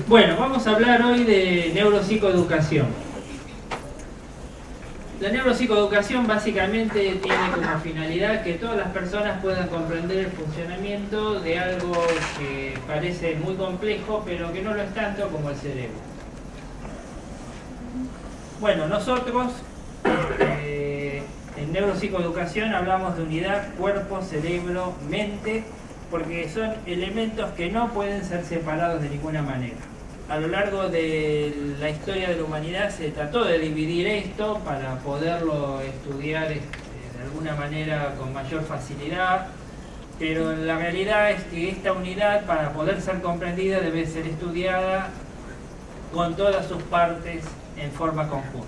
Bueno, vamos a hablar hoy de neuropsicoeducación. La neuropsicoeducación básicamente tiene como finalidad que todas las personas puedan comprender el funcionamiento de algo que parece muy complejo, pero que no lo es tanto como el cerebro. Bueno, nosotros en neuropsicoeducación hablamos de unidad cuerpo, cerebro, mente, porque son elementos que no pueden ser separados de ninguna manera. A lo largo de la historia de la humanidad se trató de dividir esto para poderlo estudiar de alguna manera con mayor facilidad, pero la realidad es que esta unidad, para poder ser comprendida, debe ser estudiada con todas sus partes en forma conjunta.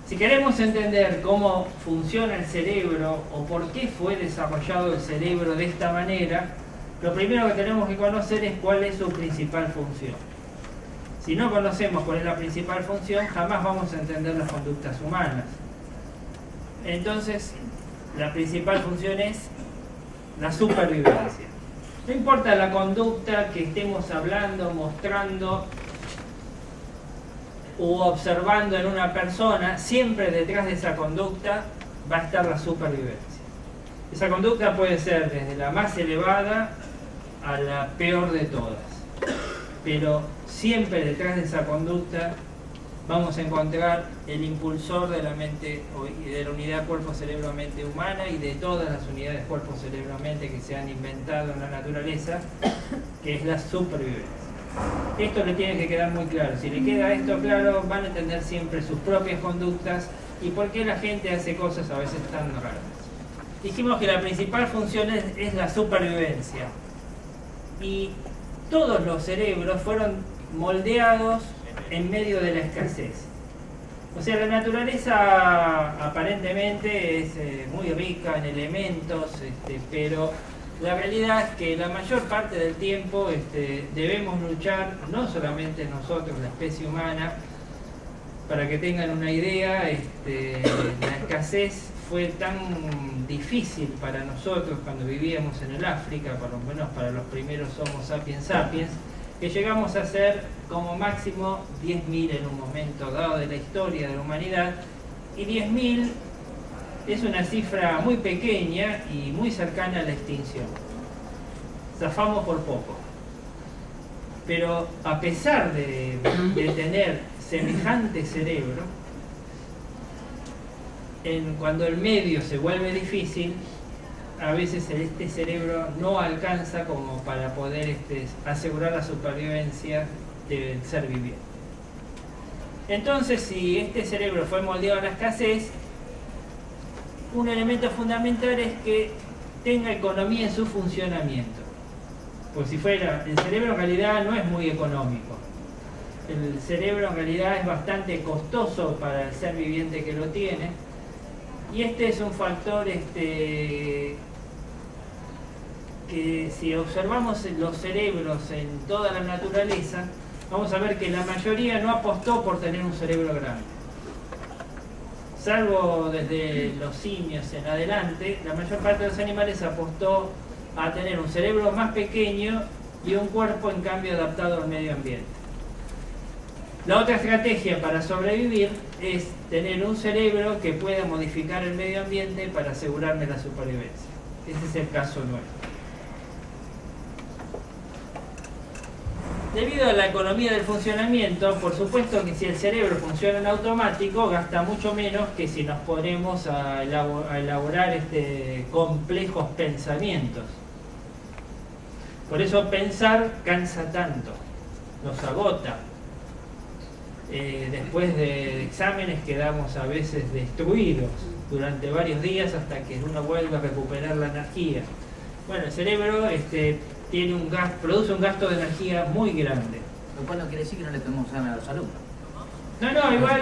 Si queremos entender cómo funciona el cerebro o por qué fue desarrollado el cerebro de esta manera, lo primero que tenemos que conocer es cuál es su principal función. Si no conocemos cuál es la principal función, jamás vamos a entender las conductas humanas. Entonces, la principal función es la supervivencia. No importa la conducta que estemos hablando, mostrando u observando en una persona, siempre detrás de esa conducta va a estar la supervivencia. Esa conducta puede ser desde la más elevada a la peor de todas, pero siempre detrás de esa conducta vamos a encontrar el impulsor de la mente, de la unidad cuerpo-cerebro-mente humana y de todas las unidades cuerpo-cerebro-mente que se han inventado en la naturaleza, que es la supervivencia. Esto le tiene que quedar muy claro. Si le queda esto claro, van a entender siempre sus propias conductas y por qué la gente hace cosas a veces tan raras. Dijimos que la principal función es la supervivencia. Y todos los cerebros fueron moldeados en medio de la escasez. O sea, la naturaleza aparentemente es muy rica en elementos, pero la realidad es que la mayor parte del tiempo debemos luchar, no solamente nosotros, la especie humana. Para que tengan una idea, la escasez fue tan difícil para nosotros cuando vivíamos en el África, por lo menos para los primeros Homo sapiens sapiens, que llegamos a ser como máximo 10.000 en un momento dado de la historia de la humanidad, y 10.000 es una cifra muy pequeña y muy cercana a la extinción. Zafamos por poco. Pero a pesar de tener semejante cerebro, cuando el medio se vuelve difícil, a veces este cerebro no alcanza como para poder asegurar la supervivencia del ser viviente. Entonces, si este cerebro fue moldeado a la escasez, un elemento fundamental es que tenga economía en su funcionamiento. Pues si fuera, el cerebro en realidad no es muy económico. El cerebro en realidad es bastante costoso para el ser viviente que lo tiene. Y este es un factor que si observamos los cerebros en toda la naturaleza, vamos a ver que la mayoría no apostó por tener un cerebro grande. Salvo desde los simios en adelante, la mayor parte de los animales apostó a tener un cerebro más pequeño y un cuerpo en cambio adaptado al medio ambiente. La otra estrategia para sobrevivir es tener un cerebro que pueda modificar el medio ambiente para asegurarme la supervivencia. Ese es el caso nuestro. Debido a la economía del funcionamiento, por supuesto que si el cerebro funciona en automático, gasta mucho menos que si nos ponemos a elaborar complejos pensamientos. Por eso pensar cansa tanto, nos agota. Después de exámenes quedamos a veces destruidos durante varios días hasta que uno vuelve a recuperar la energía. Bueno, el cerebro produce un gasto de energía muy grande. Lo cual no quiere decir que no le podemos dar a los alumnos. No, igual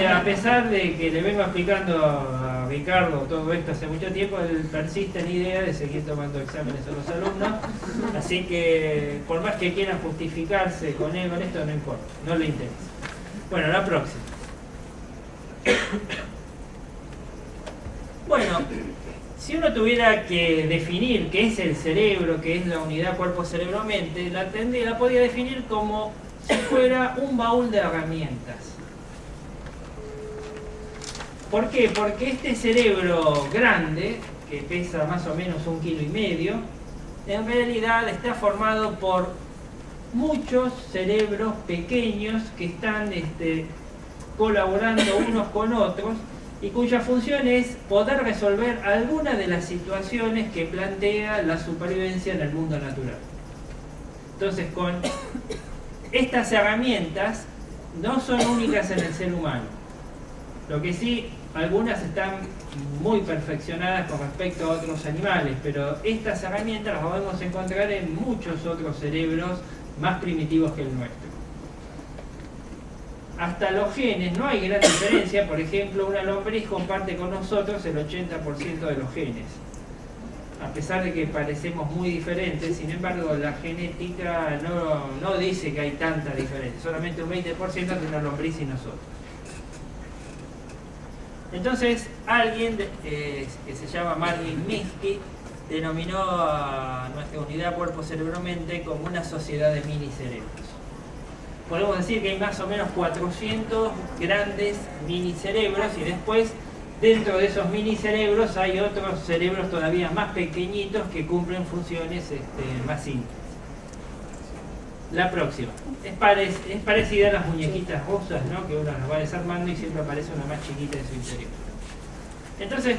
a pesar de que le vengo explicando a Ricardo todo esto hace mucho tiempo, él persiste en idea de seguir tomando exámenes a los alumnos, así que por más que quieran justificarse con él, con esto no importa, no le interesa. Bueno, la próxima. Bueno, Si uno tuviera que definir qué es el cerebro, qué es la unidad cuerpo-cerebro-mente, la podría definir como si fuera un baúl de herramientas. ¿Por qué? Porque este cerebro grande, que pesa más o menos 1,5 kilos, en realidad está formado por muchos cerebros pequeños que están colaborando unos con otros y cuya función es poder resolver alguna de las situaciones que plantea la supervivencia en el mundo natural. Entonces, con estas herramientas no son únicas en el ser humano. Lo que sí, algunas están muy perfeccionadas con respecto a otros animales, pero estas herramientas las podemos encontrar en muchos otros cerebros más primitivos que el nuestro. Hasta los genes no hay gran diferencia. Por ejemplo, una lombriz comparte con nosotros el 80% de los genes. A pesar de que parecemos muy diferentes, sin embargo, la genética no dice que hay tanta diferencia. Solamente un 20% entre una lombriz y nosotros. Entonces, alguien que se llama Marvin Minsky denominó a nuestra unidad cuerpo-cerebro-mente como una sociedad de mini cerebros. Podemos decir que hay más o menos 400 grandes mini cerebros y después dentro de esos mini cerebros hay otros cerebros todavía más pequeñitos que cumplen funciones más simples. La próxima. Es parecida a las muñequitas rusas, ¿no? Que uno las va desarmando y siempre aparece una más chiquita en su interior. Entonces,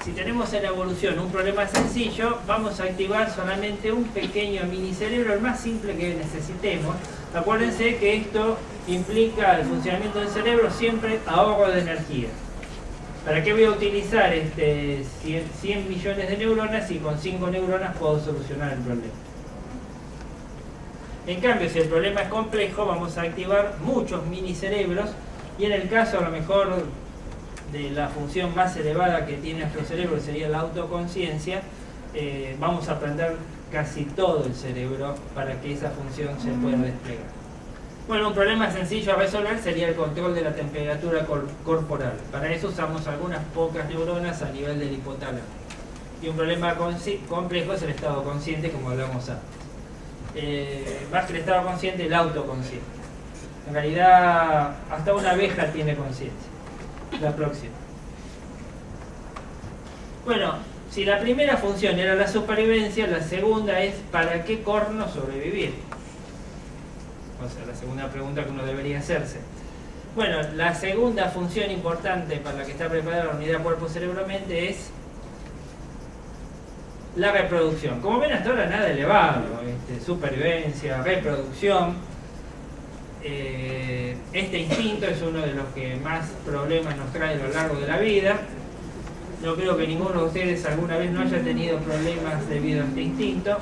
si tenemos en la evolución un problema sencillo, vamos a activar solamente un pequeño minicerebro, el más simple que necesitemos. Acuérdense que esto implica el funcionamiento del cerebro siempre ahorro de energía. ¿Para qué voy a utilizar 100 millones de neuronas si con 5 neuronas puedo solucionar el problema? En cambio, si el problema es complejo, vamos a activar muchos minicerebros y en el caso a lo mejor de la función más elevada que tiene nuestro cerebro, que sería la autoconciencia, vamos a aprender casi todo el cerebro para que esa función se pueda desplegar. Bueno, un problema sencillo a resolver sería el control de la temperatura corporal. Para eso usamos algunas pocas neuronas a nivel del hipotálamo. Y un problema complejo es el estado consciente, como hablamos antes. Más que el estado consciente, el autoconsciente. En realidad, hasta una abeja tiene conciencia. La próxima. Bueno, si la primera función era la supervivencia, la segunda es ¿para qué corno sobrevivir? O sea, la segunda pregunta que uno debería hacerse. Bueno, la segunda función importante para la que está preparada la unidad cuerpo-cerebro-mente es la reproducción. Como ven, hasta ahora nada elevado, supervivencia, reproducción. Este instinto es uno de los que más problemas nos trae a lo largo de la vida. No creo que ninguno de ustedes alguna vez no haya tenido problemas debido a este instinto.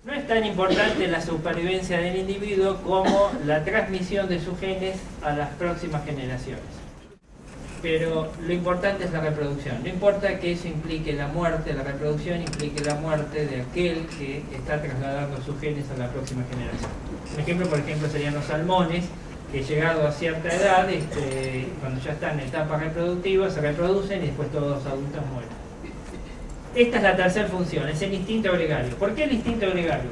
No es tan importante la supervivencia del individuo como la transmisión de sus genes a las próximas generaciones. Pero lo importante es la reproducción. No importa que eso implique la muerte, la reproducción implique la muerte de aquel que está trasladando sus genes a la próxima generación. Un ejemplo, por ejemplo, serían los salmones, que llegado a cierta edad, cuando ya están en etapa reproductiva, se reproducen y después todos los adultos mueren. Esta es la tercera función, es el instinto gregario. ¿Por qué el instinto gregario?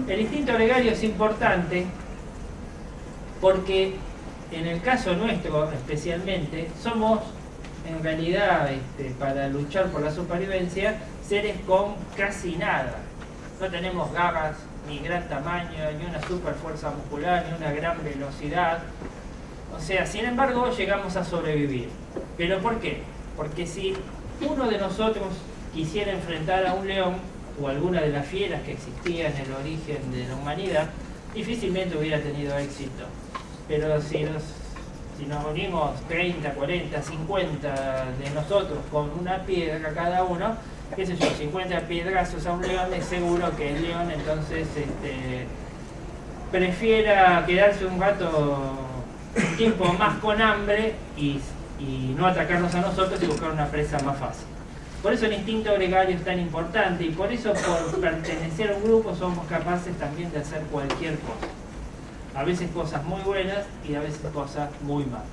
El instinto gregario es importante porque en el caso nuestro especialmente, somos en realidad, para luchar por la supervivencia, seres con casi nada. No tenemos garras, ni gran tamaño, ni una super fuerza muscular, ni una gran velocidad. O sea, sin embargo, llegamos a sobrevivir. ¿Pero por qué? Porque si uno de nosotros quisiera enfrentar a un león o alguna de las fieras que existían en el origen de la humanidad, difícilmente hubiera tenido éxito. Pero si nos unimos 30, 40, 50 de nosotros con una piedra cada uno, qué sé yo, 50 piedrazos a un león, es seguro que el león entonces prefiera quedarse un tiempo más con hambre y no atacarnos a nosotros y buscar una presa más fácil. Por eso el instinto gregario es tan importante y por eso por pertenecer a un grupo somos capaces también de hacer cualquier cosa. A veces cosas muy buenas y a veces cosas muy malas.